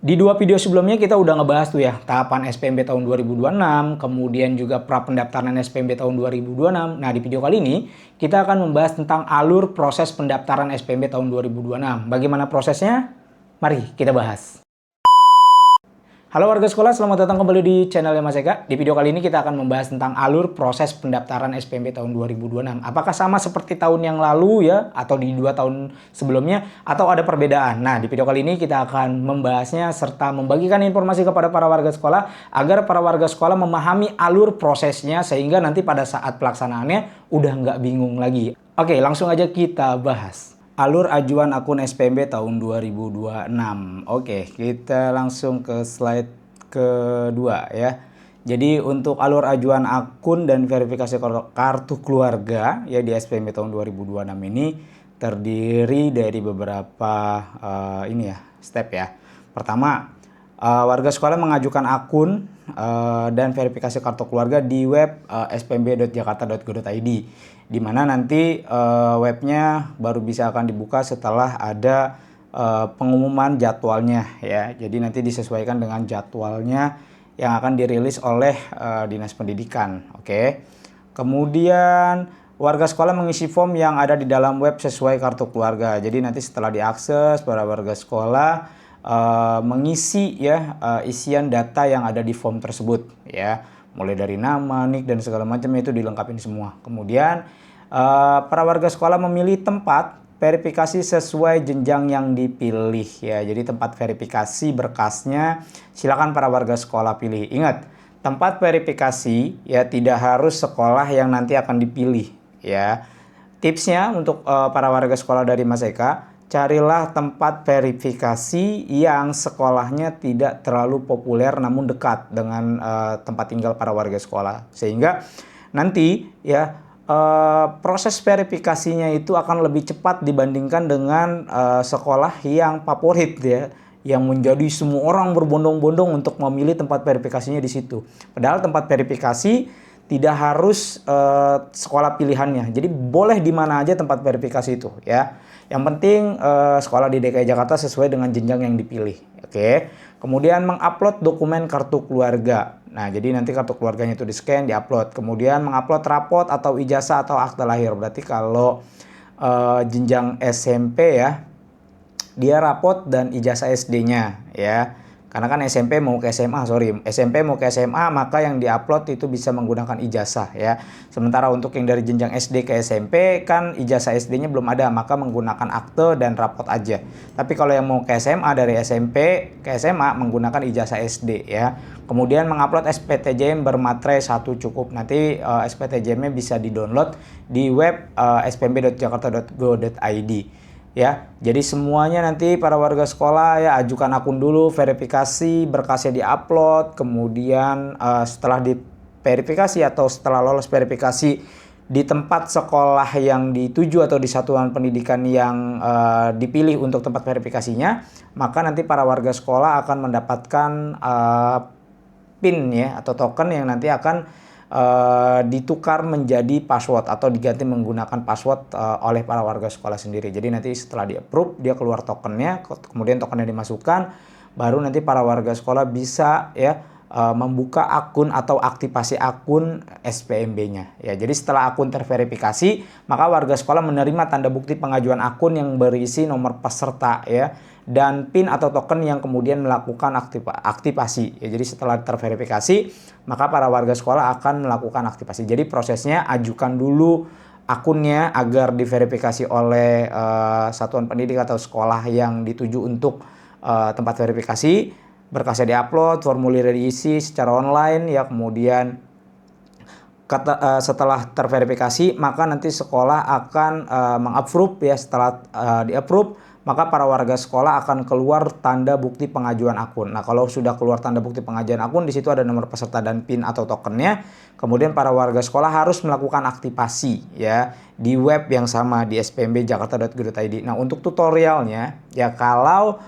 Di dua video sebelumnya kita udah ngebahas tuh ya tahapan SPMB tahun 2026, kemudian juga pra pendaftaran SPMB tahun 2026. Nah, di video kali ini kita akan membahas tentang alur proses pendaftaran SPMB tahun 2026. Bagaimana prosesnya? Mari kita bahas. Halo warga sekolah, selamat datang kembali di channelnya Mas Eka. Di video kali ini kita akan membahas tentang alur proses pendaftaran SPMB tahun 2026. Apakah sama seperti tahun yang lalu ya, atau di 2 tahun sebelumnya, atau ada perbedaan? Nah, di video kali ini kita akan membahasnya serta membagikan informasi kepada para warga sekolah agar para warga sekolah memahami alur prosesnya sehingga nanti pada saat pelaksanaannya udah nggak bingung lagi. Oke, langsung aja kita bahas. Alur ajuan akun SPMB tahun 2026. Oke, kita langsung ke slide kedua ya. Jadi untuk alur ajuan akun dan verifikasi kartu keluarga ya di SPMB tahun 2026 ini terdiri dari beberapa step ya. Pertama, warga sekolah mengajukan akun dan verifikasi kartu keluarga di web spmb.jakarta.go.id, di mana nanti webnya baru bisa akan dibuka setelah ada pengumuman jadwalnya ya. Jadi nanti disesuaikan dengan jadwalnya yang akan dirilis oleh Dinas Pendidikan. Oke. Kemudian warga sekolah mengisi form yang ada di dalam web sesuai kartu keluarga. Jadi nanti setelah diakses, para warga sekolah mengisi ya isian data yang ada di form tersebut ya, mulai dari nama, nik dan segala macam itu dilengkapin semua. Kemudian para warga sekolah memilih tempat verifikasi sesuai jenjang yang dipilih ya. Jadi tempat verifikasi berkasnya silakan para warga sekolah pilih. Ingat, tempat verifikasi ya tidak harus sekolah yang nanti akan dipilih ya. Tipsnya untuk para warga sekolah dari Mas Eka, carilah tempat verifikasi yang sekolahnya tidak terlalu populer namun dekat dengan tempat tinggal para warga sekolah. Sehingga nanti ya proses verifikasinya itu akan lebih cepat dibandingkan dengan sekolah yang favorit ya, yang menjadi semua orang berbondong-bondong untuk memilih tempat verifikasinya di situ. Padahal tempat verifikasi tidak harus sekolah pilihannya. Jadi boleh di mana aja tempat verifikasi itu ya. Yang penting sekolah di DKI Jakarta sesuai dengan jenjang yang dipilih. Oke. Kemudian mengupload dokumen kartu keluarga. Nah, jadi nanti kartu keluarganya itu di-scan, di-upload. Kemudian mengupload rapot atau ijazah atau akta lahir. Berarti kalau jenjang SMP ya, dia rapot dan ijazah SD-nya ya. Karena kan SMP mau ke SMA, maka yang diupload itu bisa menggunakan ijazah ya. Sementara untuk yang dari jenjang SD ke SMP kan ijazah SD-nya belum ada, maka menggunakan akte dan rapot aja. Tapi kalau yang mau ke SMA, dari SMP ke SMA menggunakan ijazah SD ya. Kemudian mengupload SPTJM bermaterai 1 cukup. Nanti SPTJM-nya bisa di-download di web spmb.jakarta.go.id. Ya, jadi semuanya nanti para warga sekolah ya ajukan akun dulu, verifikasi, berkasnya diupload, kemudian setelah diverifikasi atau setelah lolos verifikasi di tempat sekolah yang dituju atau di satuan pendidikan yang dipilih untuk tempat verifikasinya, maka nanti para warga sekolah akan mendapatkan PIN ya atau token yang nanti akan ditukar menjadi password atau diganti menggunakan password oleh para warga sekolah sendiri. Jadi nanti setelah di-approve dia keluar tokennya, kemudian tokennya dimasukkan, baru nanti para warga sekolah bisa ya membuka akun atau aktivasi akun SPMB-nya. Ya, jadi setelah akun terverifikasi, maka warga sekolah menerima tanda bukti pengajuan akun yang berisi nomor peserta ya dan PIN atau token yang kemudian melakukan aktivasi. Ya, jadi setelah terverifikasi, maka para warga sekolah akan melakukan aktivasi. Jadi prosesnya ajukan dulu akunnya agar diverifikasi oleh satuan pendidik atau sekolah yang dituju untuk tempat verifikasi. Berkasnya diupload, formulir diisi secara online ya, kemudian setelah terverifikasi maka nanti sekolah akan mengapprove ya. Setelah di-approve, maka para warga sekolah akan keluar tanda bukti pengajuan akun. Nah, kalau sudah keluar tanda bukti pengajuan akun, di situ ada nomor peserta dan PIN atau tokennya. Kemudian para warga sekolah harus melakukan aktivasi ya di web yang sama di spmb.jakarta.go.id. Nah, untuk tutorialnya ya, kalau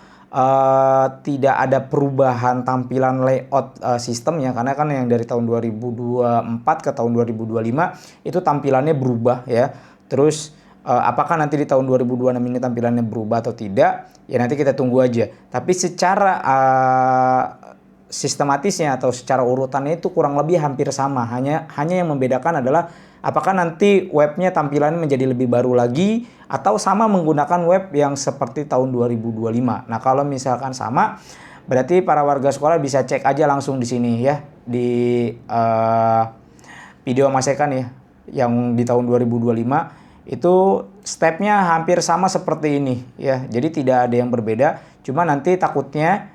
tidak ada perubahan tampilan layout sistemnya, karena kan yang dari tahun 2024 ke tahun 2025 itu tampilannya berubah ya. Terus apakah nanti di tahun 2026 ini tampilannya berubah atau tidak? ya nanti kita tunggu aja. Tapi secara sistematisnya atau secara urutannya itu kurang lebih hampir sama. Hanya yang membedakan adalah apakah nanti webnya tampilannya menjadi lebih baru lagi atau sama menggunakan web yang seperti tahun 2025. Nah, kalau misalkan sama, berarti para warga sekolah bisa cek aja langsung di sini ya, di video Mas Eka nih yang di tahun 2025 itu stepnya hampir sama seperti ini ya. Jadi tidak ada yang berbeda, cuma nanti takutnya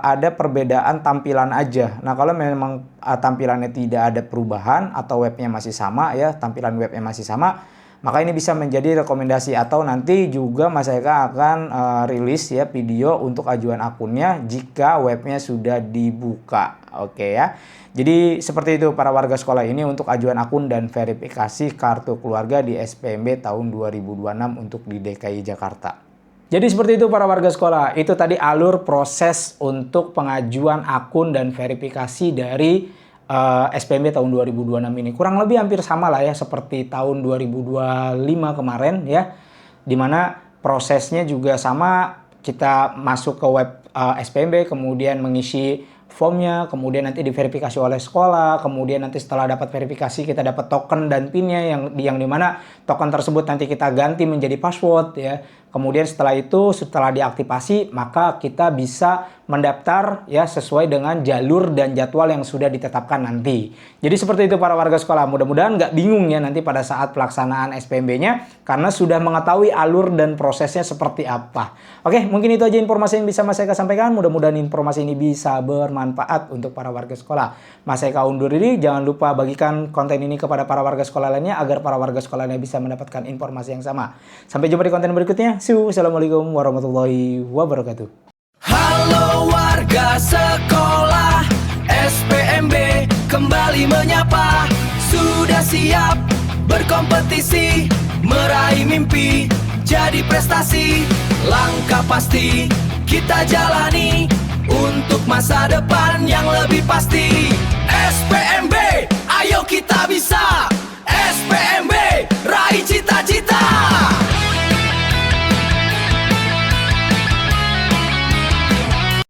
ada perbedaan tampilan aja. Nah, kalau memang tampilannya tidak ada perubahan atau webnya masih sama ya, tampilan webnya masih sama, maka ini bisa menjadi rekomendasi. Atau nanti juga Mas Eka akan rilis ya video untuk ajuan akunnya jika webnya sudah dibuka. Oke ya. Jadi seperti itu para warga sekolah, ini untuk ajuan akun dan verifikasi kartu keluarga di SPMB tahun 2026 untuk di DKI Jakarta. Jadi seperti itu para warga sekolah, itu tadi alur proses untuk pengajuan akun dan verifikasi dari SPMB tahun 2026 ini. Kurang lebih hampir sama lah ya seperti tahun 2025 kemarin ya. Dimana prosesnya juga sama, kita masuk ke web SPMB, kemudian mengisi formnya, kemudian nanti diverifikasi oleh sekolah, kemudian nanti setelah dapat verifikasi kita dapat token dan pinnya yang dimana token tersebut nanti kita ganti menjadi password ya. Kemudian setelah diaktifasi maka kita bisa mendaftar ya sesuai dengan jalur dan jadwal yang sudah ditetapkan nanti. Jadi seperti itu para warga sekolah, mudah-mudahan nggak bingung ya nanti pada saat pelaksanaan SPMB-nya karena sudah mengetahui alur dan prosesnya seperti apa. Oke, mungkin itu aja informasi yang bisa Mas Eka sampaikan. Mudah-mudahan informasi ini bisa bermanfaat untuk para warga sekolah. Mas Eka undur diri, jangan lupa bagikan konten ini kepada para warga sekolah lainnya agar para warga sekolah lainnya bisa mendapatkan informasi yang sama. Sampai jumpa di konten berikutnya. Assalamualaikum warahmatullahi wabarakatuh. Halo warga sekolah, SPMB kembali menyapa. Sudah siap berkompetisi, meraih mimpi, jadi prestasi. Langkah pasti kita jalani untuk masa depan yang lebih pasti. SPMB, ayo kita bisa.